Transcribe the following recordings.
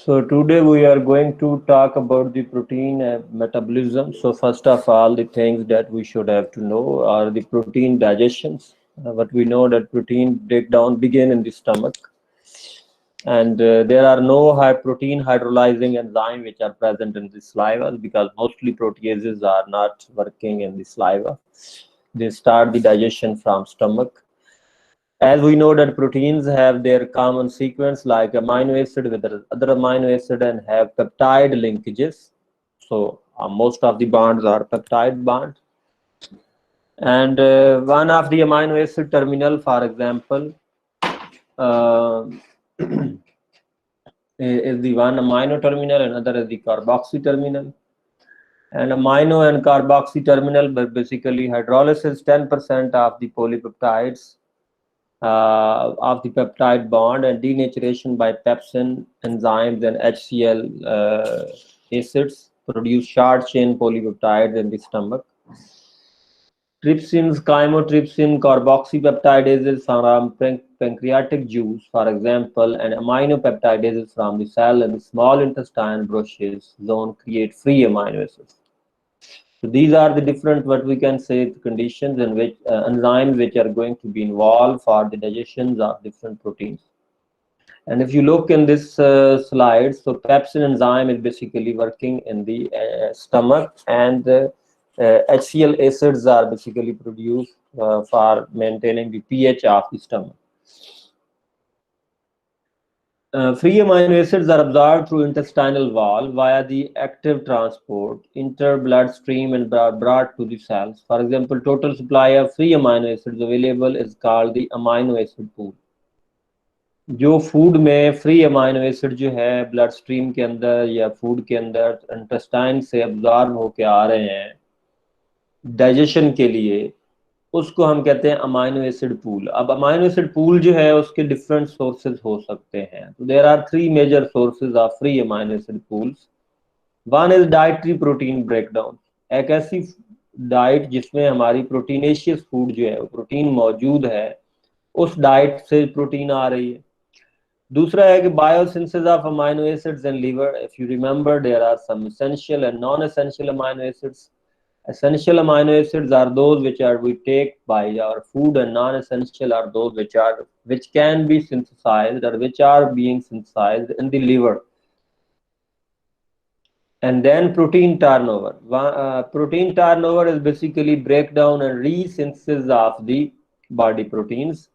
So today we are going to talk about the protein metabolism. So first of all, the things that we should have to know are the protein digestions. What we know that protein breakdown begin in the stomach, and there are no high protein hydrolyzing enzyme which are present in the saliva because mostly proteases are not working in the saliva. They start the digestion from stomach. As we know that proteins have their common sequence like amino acid with other amino acid and have peptide linkages. So most of the bonds are peptide bonds. And one of the amino acid terminal, for example, uh, is the one amino terminal, another is the carboxy terminal. And amino and carboxy terminal, but basically hydrolysis 10% of the polypeptides of the peptide bond, and denaturation by pepsin enzymes and HCl acids produce short chain polypeptides in the stomach. Trypsins, chymotrypsin, carboxypeptidases from pancreatic juice, for example, and aminopeptidases from the cell and the small intestine brushes zone create free amino acids. So these are the different, what we can say, conditions in which enzymes which are going to be involved for the digestions of different proteins. And if you look in this slide, so pepsin enzyme is basically working in the stomach, and HCl acids are basically produced for maintaining the pH of the stomach. Free amino acids are absorbed through intestinal wall via the active transport, inter-bloodstream, and brought to the cells. For example, total supply of free amino acids available is called the amino acid pool. जो food में free amino acid जो है blood stream के अंदर या food के अंदर intestine से अब्जॉर्ब होके आ रहे हैं डाइजेशन के लिए, उसको हम कहते हैं अमाइनो एसिड पूल. अब अमाइनो एसिड पूल जो है उसके डिफरेंट सोर्सेज हो सकते हैं. तो there are three major sources of free amino acid pools. One is dietary protein breakdown, एक ऐसी डाइट जिसमें हमारी प्रोटीनेशियस फूड जो है, प्रोटीन मौजूद है, उस डाइट से प्रोटीन आ रही है. दूसरा है कि biosynthesis of amino acids in liver. If you remember, there are some essential and non essential amino acids. Essential amino acids are those which we take by our food, and non-essential are those which can be synthesized or which are being synthesized in the liver. And then protein turnover. Protein turnover is basically breakdown and resynthesis of the body proteins.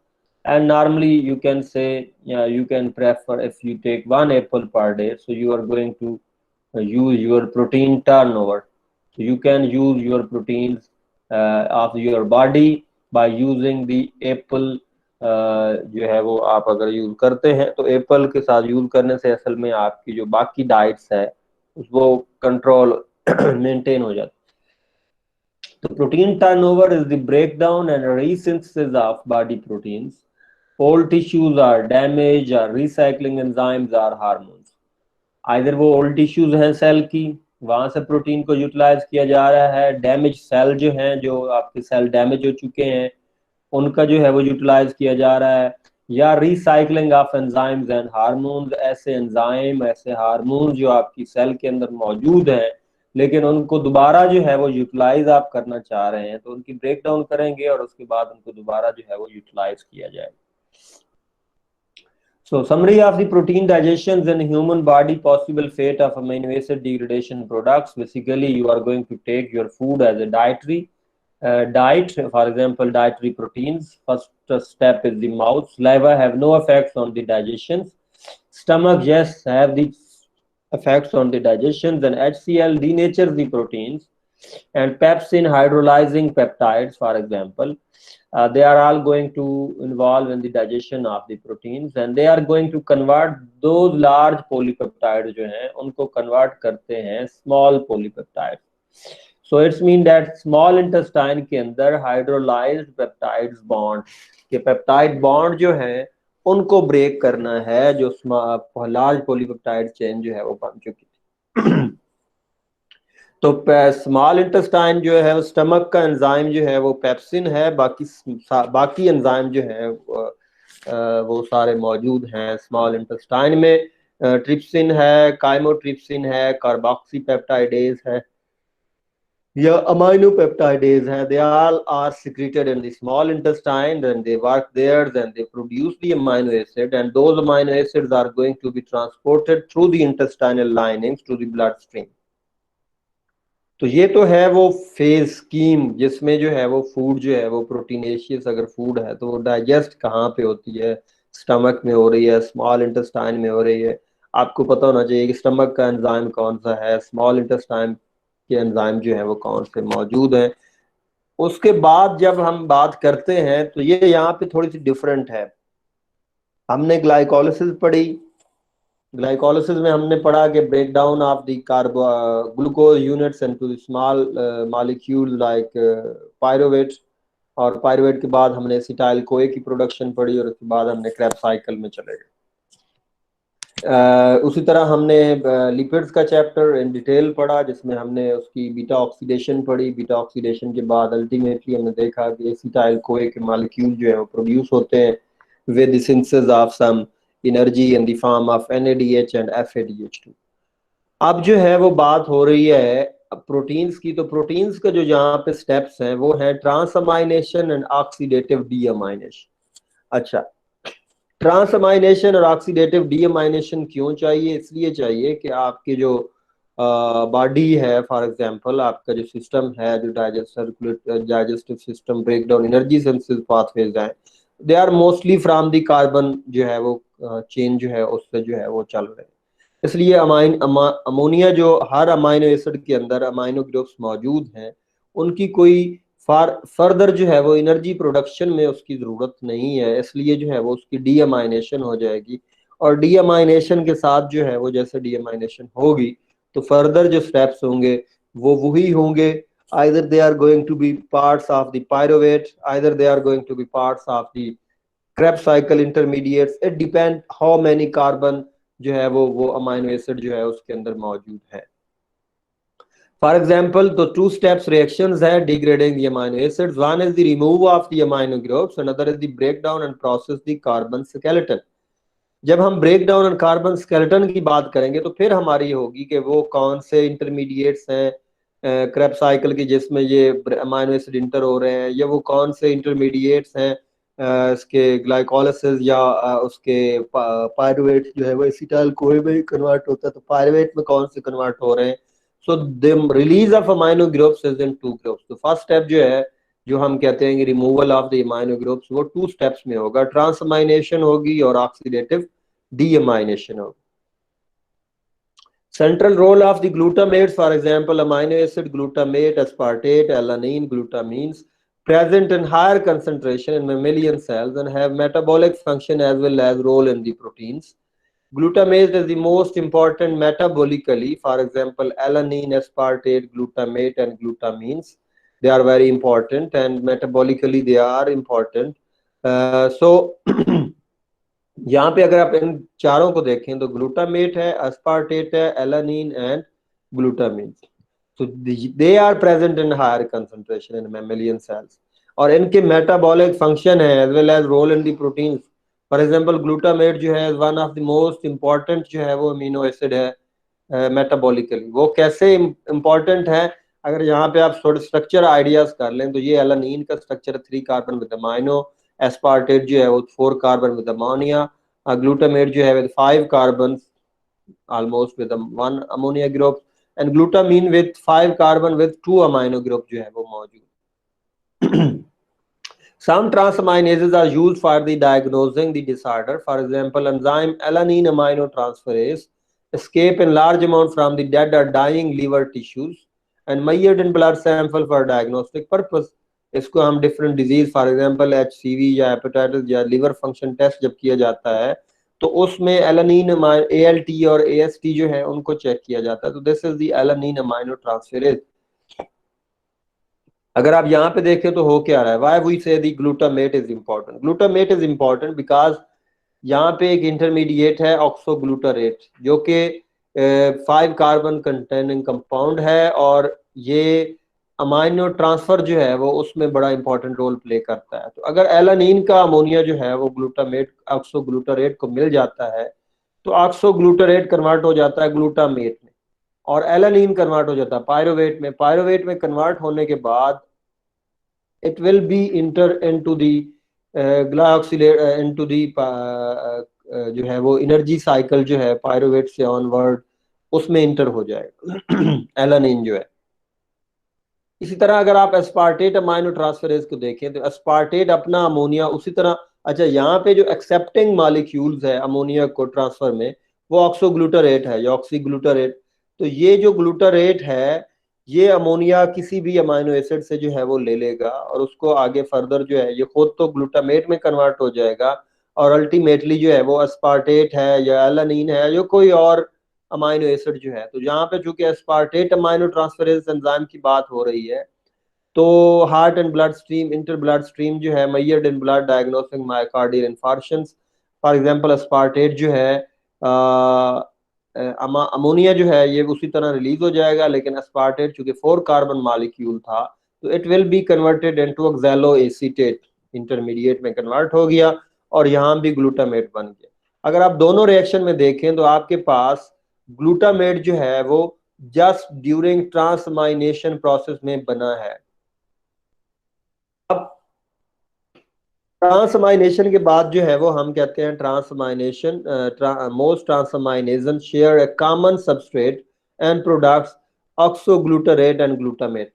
And normally you can say, you can prefer, if you take one apple per day, so you are going to use your protein turnover. So you can use your proteins of your body by using the apple. जो है वो आप अगर use करते हैं तो Apple के साथ यूज करने से असल में आपकी जो बाकी डाइट्स है उसको कंट्रोल मेंटेन हो जाता है. तो protein turnover is the breakdown and resynthesis of body proteins. Old tissues or damage, or recycling enzymes, or hormones. Either वो ओल्ड टिश्यूज हैं सेल की, वहां से प्रोटीन को यूटिलाइज किया जा रहा है. डैमेज सेल जो हैं, जो आपके सेल डैमेज हो चुके हैं, उनका जो है वो यूटिलाइज किया जा रहा है. या recycling of enzymes and hormones, ऐसे एंजाइम, ऐसे हार्मोन जो आपकी सेल के अंदर मौजूद हैं लेकिन उनको दोबारा जो है वो यूटिलाइज आप करना चाह रहे हैं, तो उनकी ब्रेक डाउन करेंगे और उसके बाद उनको दोबारा जो है वो यूटिलाइज किया जाएगा. So summary of the protein digestions in human body, possible fate of amino acid degradation products. Basically, you are going to take your food as a dietary diet. For example, dietary proteins. First step is the mouth. Saliva have no effects on the digestions. Stomach, yes, have the effects on the digestions. And HCl denatures the proteins. And pepsin hydrolyzing peptides, for example. They are all going to involve in the digestion of the proteins, and they are going to convert those large polypeptides जो हैं उनको convert करते हैं small polypeptides. So it's mean that small intestine के अंदर hydrolyzed peptides bond के peptide bond जो हैं उनको break करना है, जो large polypeptide chain जो है वो बन चुकी है. तो स्मॉल इंटेस्टाइन जो है, स्टमक का एंजाइम जो है वो पेप्सिन है, बाकी एंजाइम जो है वो सारे मौजूद हैं स्मॉल इंटेस्टाइन में. ट्रिप्सिन है, काइमोट्रिप्सिन है, कार्बोक्सीपेप्टाइडेज है या aminopeптाइडेज है. They all are secreted in the small intestine, then they work there, then they produce the amino acid, and those amino acids are going to be transported through the intestinal linings to the bloodstream. तो ये तो है वो phase scheme जिसमें जो है वो food जो है वो प्रोटीनेशियस अगर फूड है तो वो डाइजेस्ट कहाँ पे होती है, स्टमक में हो रही है, स्मॉल इंटेस्टाइन में हो रही है. आपको पता होना चाहिए कि स्टमक का एंजाइम कौन सा है, स्मॉल इंटेस्टाइन के एंजाइम जो है वो कौन से मौजूद हैं. उसके बाद जब हम बात करते हैं तो ये यहाँ पे थोड़ी सी डिफरेंट है. हमने ग्लाइकोलिसिस पढ़ी. ग्लाइकोलिसिस में हमने पढ़ा कि break down of the carbo glucose units into the small molecule like pyruvate, और पायरुवेट के बाद हमने एसिटाइल कोए की प्रोडक्शन पढ़ी और उसके बाद हमने क्रेब्स साइकिल में चले गए. उसी तरह हमने लिपिड्स का चैप्टर इन डिटेल पढ़ा जिसमें हमने उसकी बीटा ऑक्सीडेशन पढ़ी. बीटा ऑक्सीडेशन के बाद अल्टीमेटली हमने देखा कि एसिटाइल कोए के मॉलिक्यूल जो है वो प्रोड्यूस होते हैं with the synthesis of some energy in the form of NADH and FADH2. अब जो है वो बात हो रही है प्रोटीन्स की. तो प्रोटीन्स का जो यहाँ पे स्टेप्स हैं वो है ट्रांसअमाइनेशन एंड ऑक्सीडेटिव डीअमाइनेशन. अच्छा, ट्रांसअमाइनेशन और ऑक्सीडेटिव डीअमाइनेशन क्यों चाहिए? इसलिए चाहिए कि आपके जो बॉडी है, फॉर एग्जांपल आपका जो सिस्टम है, जो digestive system, break down energy synthesis pathways हैं, they are mostly from the carbon जो है वो चेन जो है उससे जो है वो चल रहे हैं. इसलिए अमोनिया जो हर अमाइनो एसिड के अंदर अमाइनो ग्रुप्स मौजूद हैं उनकी कोई फर्दर जो है वो एनर्जी प्रोडक्शन में उसकी ज़रूरत नहीं है. इसलिए जो है वो उसकी डीअमाइनेशन हो जाएगी और डीअमाइनेशन के साथ जो है वो जैसे डीअमाइनेशन होगी तो फर्दर जो स्टेप्स होंगे वो वही होंगे. either they are going to be parts of the pyruvate, either they are going to be parts of the Krebs cycle intermediates. it depend how many carbon जो है वो अमाइनो एसिड जो है उसके अंदर मौजूद है. फॉर एग्जाम्पल तो टू स्टेप्स रिएक्शंस है degrading the amino acids. One is the remove of the amino groups, another is the break down and process the carbon skeleton. जब हम break down and carbon skeleton की बात करेंगे तो फिर हमारी होगी कि वो कौन से इंटरमीडिएट्स हैं क्रेब्स साइकिल की जिसमें ये अमाइनो एसिड इंटर हो रहे हैं, या वो कौन से इंटरमीडिएट्स हैं इसके ग्लाइकोलिसिस या उसके पायरुवेट जो है वो एसिटाइल कोए में कन्वर्ट होता है तो पायरुवेट में कौन से कन्वर्ट हो रहे हैं. So the release of amino groups is in two groups. तो फर्स्ट स्टेप जो है जो हम कहते हैं कि removal of the amino groups वो टू स्टेप्स में होगा. ट्रांसअमाइनेशन होगी और ऑक्सीडेटिव डीअमाइनेशन होगी. Central role of the glutamates, for example, amino acid glutamate, aspartate, alanine, glutamines, present in higher concentration in mammalian cells and have metabolic function as well as role in the proteins. Glutamate is the most important metabolically. For example, alanine, aspartate, glutamate, and glutamines. They are very important and metabolically they are important. So यहाँ पे अगर आप इन चारों को देखें तो glutamate है, aspartate है, एलानिन एंड ग्लूटामिन. तो they are present in higher concentration in mammalian cells और इनके मेटाबॉलिक फंक्शन है as well as role in the proteins. For example glutamate जो है one of the most important जो है वो अमीनो एसिड है मेटाबॉलिकली. वो कैसे इंपॉर्टेंट है अगर यहाँ पे आप थोड़े स्ट्रक्चर आइडियाज कर लें तो ये एलानिन का structure 3 carbon with amino, aspartate जो है वो 4 कार्बन विद अमोनिया, ग्लूटामेट जो है with 5 carbon almost with 1 ammonia group and glutamine with 5 carbon with 2 amino group जो है वो मौजूद. Some transaminases are used for the diagnosing the disorder. For example, enzyme alanine aminotransferase escape in large amount from the dead or dying liver tissues and measured in blood sample for diagnostic purpose. इसको हम different disease for example HCV या hepatitis या liver function test जब किया जाता है तो उसमें एलानिन ALT और AST जो है उनको चेक किया जाता है. तो दिस इज द एलानिन अमाइनोट्रांसफेरेज. अगर आप यहाँ पे देखें तो हो क्या रहा है, व्हाई वी से the glutamate is important. Glutamate is important because यहाँ पे एक इंटरमीडिएट है ऑक्सोग्लूटारेट जो कि 5 कार्बन कंटेनिंग कंपाउंड है और ये अमाइनो ट्रांसफर जो है वो उसमें बड़ा इंपॉर्टेंट रोल प्ले करता है. तो अगर एलानिन का अमोनिया जो है वो ग्लूटामेट ऑक्सोग्लूटारेट को मिल जाता है तो ऑक्सोग्लूटारेट कन्वर्ट हो जाता है ग्लूटामेट में, और एलानीन कन्वर्ट हो जाता है पायरोवेट में। पायरोवेट में कन्वर्ट होने के बाद it will be enter into the ग्लाइकोसिलेट into the जो है वो एनर्जी साइकिल जो है पायरोवेट से ऑनवर्ड उसमें इंटर हो जाएगा एलानिन जो है। इसी तरह अगर आप एस्पार्टेट अमाइनो ट्रांसफेरेज को देखें तो एस्पार्टेट अपना अमोनिया उसी तरह, अच्छा यहाँ पे जो एक्सेप्टिंग मॉलिक्यूल्स है अमोनिया को ट्रांसफर में वो ऑक्सोग्लूटारेट है या ऑक्सीग्लूटारेट। तो ये जो ग्लूटारेट है ये अमोनिया किसी भी अमाइनो एसिड से जो है वो ले लेगा और उसको आगे फर्दर जो है ये खुद तो ग्लूटामेट में कन्वर्ट हो जाएगा और अल्टीमेटली जो है वो एस्पार्टेट है या एलानीन है या कोई और अमाइनो एसिड जो है। तो यहाँ पे चूंकि एस्पार्टेट अमाइनो ट्रांसफरेज एंजाइम की बात हो रही है तो heart and bloodstream inter bloodstream जो है मैयर्ड in blood diagnosing myocardial infarctions. For example aspartate जो है अमोनिया जो है ये उसी तरह रिलीज हो जाएगा, लेकिन एस्पार्टेट चूंकि 4 कार्बन मॉलिक्यूल था तो it will be converted into oxalo acetate, intermediate में कन्वर्ट हो गया और यहाँ भी ग्लूटामेट बन गया। अगर आप दोनों रिएक्शन में देखें तो आपके पास ग्लूटामेट जो है वो जस्ट ड्यूरिंग ट्रांसमाइनेशन प्रोसेस में बना है। अब ट्रांसमाइनेशन के बाद जो है वो हम कहते हैं transamination, most transamination share a common substrate and products oxoglutarate and glutamate.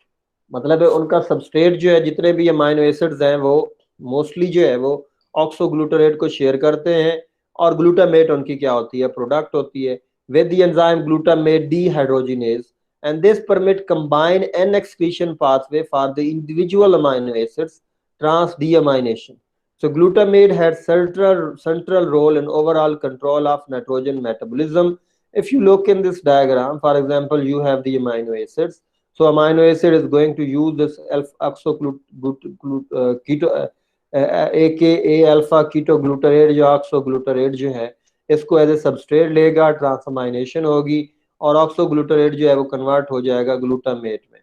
मतलब है उनका सबस्ट्रेट जो है जितने भी अमाइनो एसिड्स हैं वो मोस्टली जो है वो ऑक्सोग्लूटारेट को शेयर करते हैं और ग्लूटामेट उनकी क्या होती है, प्रोडक्ट होती है with the enzyme glutamate dehydrogenase and this permit combine an excretion pathway for the individual amino acids trans deamination. So glutamate had central role in overall control of nitrogen metabolism. If you look in this diagram, for example, you have the amino acids. So amino acid is going to use this aka alpha ketoglutarate या ऑक्सोग्लूटारेट जो है इसको as a substrate लेगा, transamination होगी और ऑक्सोग्लूटारेट जो है वो कन्वर्ट हो जाएगा ग्लूटामेट में।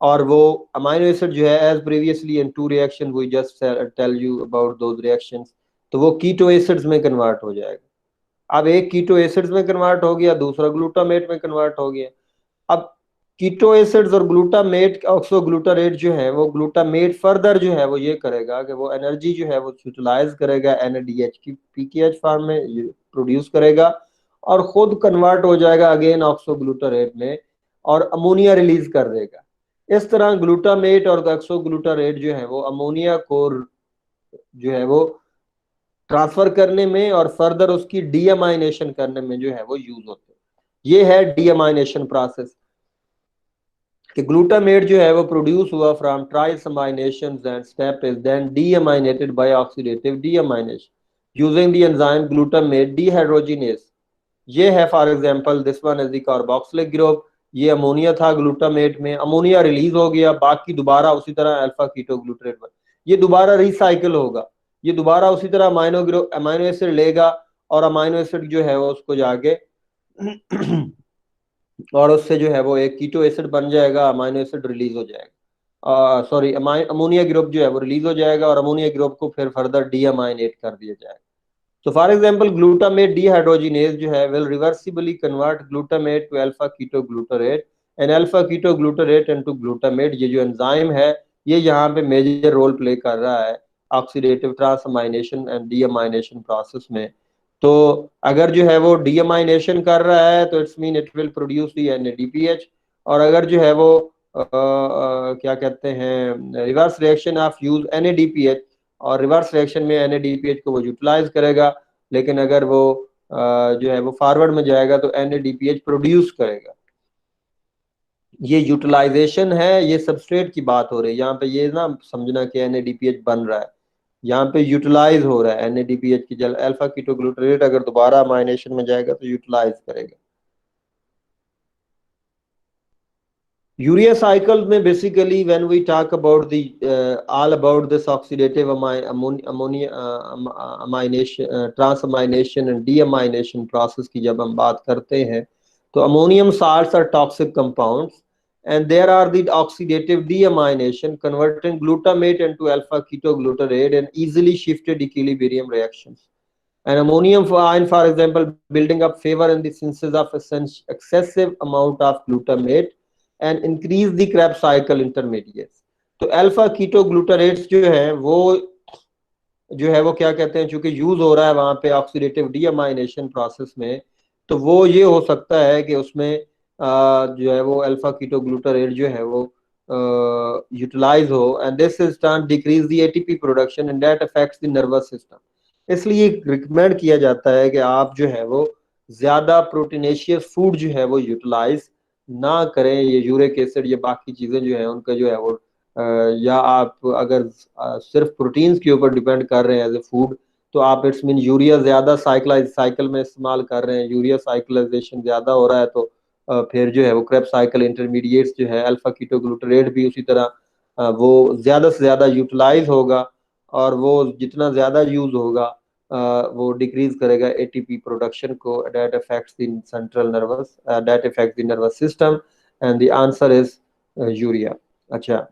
और वो अमाइनो एसिड जो है as previously in two reaction we just tell you about those reactions, तो वो कीटो एसिड्स में कन्वर्ट हो जाएगा। अब एक कीटो एसिड्स में कन्वर्ट हो गया, दूसरा ग्लूटामेट में कन्वर्ट हो गया। अब कीटो एसिड्स और ग्लूटामेट ऑक्सोग्लूटारेट जो है वो ग्लूटामेट फर्दर जो है वो ये करेगा कि वो एनर्जी जो है वो यूटिलाइज करेगा एनएडीएच की पीकेएच फॉर्म में प्रोड्यूस करेगा और खुद कन्वर्ट हो जाएगा अगेन ऑक्सोग्लूटारेट में और अमोनिया रिलीज कर देगा। इस तरह ग्लूटामेट और ऑक्सोग्लूटारेट जो है वो अमोनिया को जो है वो ट्रांसफर करने में और फर्दर उसकी डीअमाइनेशन करने में जो है वो यूज होते हैं। ये है डीअमाइनेशन प्रोसेस कि ग्लूटामेट जो है वो प्रोड्यूस हुआ from transamination and step is then deaminated by oxidative deamination using the enzyme glutamate dehydrogenase. ये है for example this one is the carboxylic group, ये अमोनिया था ग्लूटामेट में, अमोनिया रिलीज हो गया, बाकी दोबारा उसी तरह अल्फा कीटोग्लूटारेट बन, ये दोबारा रिसाइकिल होगा, ये दोबारा उसी तरह अमाइनो एसिड लेगा और अमाइनो एसिड जो है वो उसको जाके और उससे जो है वो एक कीटो एसिड बन जाएगा, अमाइनो एसिड रिलीज हो जाएगा, सॉरी अमोनिया ग्रुप जो है वो रिलीज हो जाएगा और अमोनिया ग्रुप को फिर फर्दर डीअमाइनेट कर दिया जाएगा। So for example, glutamate dehydrogenase जो है will reversibly convert glutamate to alpha ketoglutarate and alpha ketoglutarate into glutamate। ये जो एंजाइम है ये यहाँ पे मेजर रोल प्ले कर रहा है ऑक्सीडेटिव ट्रांसअमाइनेशन एंड डीअमाइनेशन प्रोसेस में। तो अगर जो है वो डीअमाइनेशन कर रहा है तो it's mean it will produce the NADPH, और अगर जो है वो क्या कहते हैं reverse reaction of use NADPH और रिवर्स रिएक्शन में NADPH को वो यूटिलाइज करेगा, लेकिन अगर वो जो है वो फॉरवर्ड में जाएगा तो NADPH प्रोड्यूस करेगा। ये यूटिलाइजेशन है, ये सबस्ट्रेट की बात हो रही है यहाँ पे, ये ना समझना कि NADPH बन रहा है, यहाँ पे यूटिलाइज हो रहा है NADPH की जल अल्फा कीटोग्लूटारेट अगर दोबारा अमाइनेशन में जाएगा तो यूटिलाइज करेगा। यूरिया साइकिल में basically when we talk about the all about this oxidative ammonia amination transamination and deamination process की जब हम बात करते हैं तो ammonium salts are toxic compounds and there are the oxidative deamination converting glutamate into alpha ketoglutarate and easily shifted equilibrium reactions। And ammonium ion, for example, building up favor in the synthesis of excessive amount of glutamate and increase the Krebs cycle intermediates. तो alpha keto ग्लूटारेट्स जो है वो क्या कहते हैं, चूंकि use हो रहा है वहां पे ऑक्सीडेटिव डीअमाइनेशन प्रोसेस में, तो वो ये हो सकता है कि उसमें जो है वो अल्फा कीटो ग्लूटारेट जो है वो यूटिलाइज हो, and this is turn decrease the ATP production and that affects the nervous system. इसलिए रिकमेंड किया जाता है कि आप जो है वो ज्यादा प्रोटीनेशियस फूड जो है वो यूटिलाइज ना करें। ये यूरिक एसिड, ये बाकी चीजें जो है उनका जो है वो या आप अगर सिर्फ प्रोटीन्स के ऊपर डिपेंड कर रहे हैं एज ए फूड, तो आप इट्स मीन यूरिया ज्यादा साइकिल में इस्तेमाल कर रहे हैं, यूरिया साइकिलाइजेशन ज्यादा हो रहा है, तो फिर जो है वो क्रेब साइकिल इंटरमीडिएट्स जो है अल्फा कीटोग्लूटारेट भी उसी तरह वो ज्यादा से ज्यादा यूटिलाइज होगा, और वो जितना ज्यादा यूज होगा वो डिक्रीज करेगा एटीपी प्रोडक्शन को, that affects the central nervous, that affects the nervous system, and the answer is urea. अच्छा,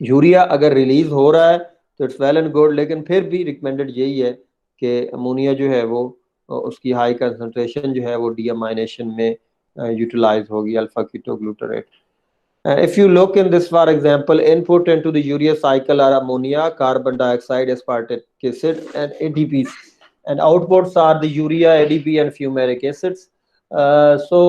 यूरिया अगर रिलीज हो रहा है तो इट्स वेल एंड गुड, लेकिन फिर भी रिकमेंडेड यही है कि अमोनिया जो है वो उसकी हाई कंसंट्रेशन जो है वो डीअमाइनेशन में यूटिलाइज होगी alpha ketoglutarate. If you look in this, for example, input into the urea cycle are ammonia, carbon dioxide, aspartic acid, and ADPs, and outputs are the urea, ADP, and fumaric acids. So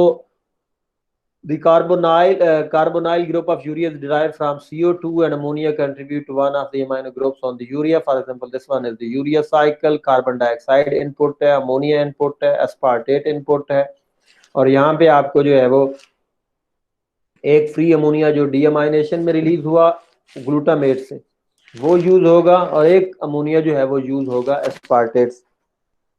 the carbonyl group of urea is derived from CO2, and ammonia contribute to one of the amino groups on the urea. For example, this one is the urea cycle, carbon dioxide input है, ammonia input है, aspartate input है, और यहाँ पे आपको जो है वो एक फ्री अमोनिया जो डीअमाइनेशन में रिलीज हुआ ग्लूटामेट से वो यूज होगा, और एक अमोनिया जो है वो यूज होगा एस्पार्टेट।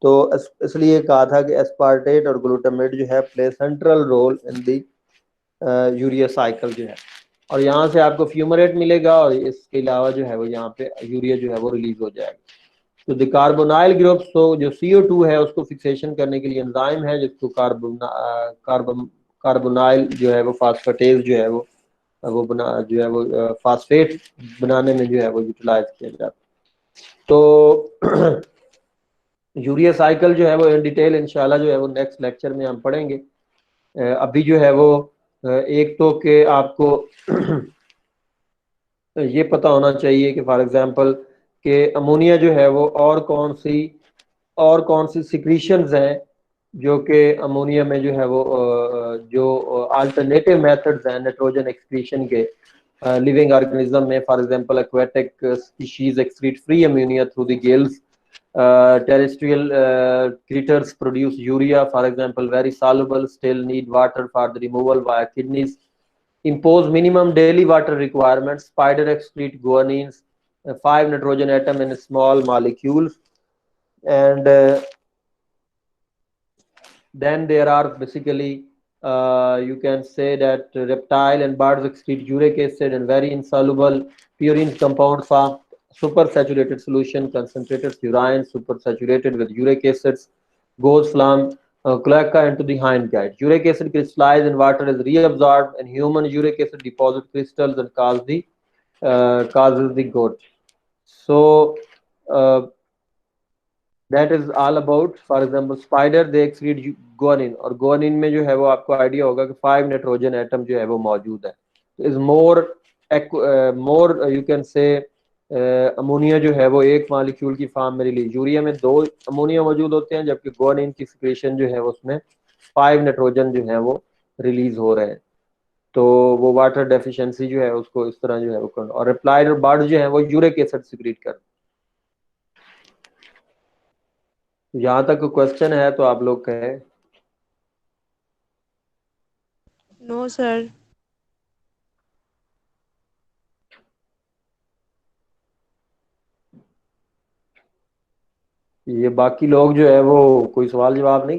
तो इसलिए कहा था कि एस्पार्टेट और ग्लूटामेट जो है play central role in the urea cycle जो है, और यहाँ से आपको फ्यूमरेट मिलेगा, और इसके अलावा जो है वो यहाँ पे यूरिया जो है वो रिलीज हो जाएगा। तो द कार्बोनाइल ग्रुप, तो जो CO2 है उसको फिक्सेशन करने के लिए एंजाइम है जिसको कार्बोनाइल जो है वो फास्फेटेज जो है वो बना जो है वो फास्फेट बनाने में जो है वो यूटिलाइज किया जाता है। तो यूरिया साइकिल जो है वो इन डिटेल इंशाल्लाह जो है वो नेक्स्ट लेक्चर में हम पढ़ेंगे। अभी जो है वो एक तो के आपको ये पता होना चाहिए कि फॉर एग्जांपल कि अमोनिया जो है वो और कौन सी सिक्रीशंस हैं जो कि अमोनिया में जो है वो जो अल्टरनेटिव मेथड्स हैं नाइट्रोजन एक्सक्रीशन के लिविंग ऑर्गेनिज्म में। For example aquatic species excrete free ammonia through the gills, terrestrial critters produce urea, for example, very soluble, still need water for the removal via kidneys, impose minimum daily water requirements. Spider excrete guanines, 5 nitrogen atom in small molecules, and then there are basically you can say that reptile and birds excrete uric acid and very insoluble purine compounds form supersaturated solution, concentrated urine supersaturated with uric acids goes from cloaca into the hindgut. Uric acid crystallized in water is reabsorbed, and human uric acid deposit crystals and causes the gout. So that is all about for example spider they excrete guanine, और guanine में जो है वो आपको idea होगा कि 5 nitrogen atom जो है वो मौजूद है। Is more you can say ammonia जो है वो एक मॉलिक्यूल की फॉर्म में रिलीज, यूरिया में 2 अमोनिया मौजूद होते हैं जबकि गुआनिन की सिक्रेशन जो है उसमें 5 नाइट्रोजन जो है वो रिलीज हो रहे हैं। तो वो वाटर डेफिशिएंसी जो है उसको इस तरह जो है वो, और रिप्लाइड बर्ड जो है वो यूरिक एसिड सिक्रीट कर। यहाँ तक क्वेश्चन है तो आप लोग कहें। No sir. ये बाकी लोग जो है वो कोई सवाल जवाब नहीं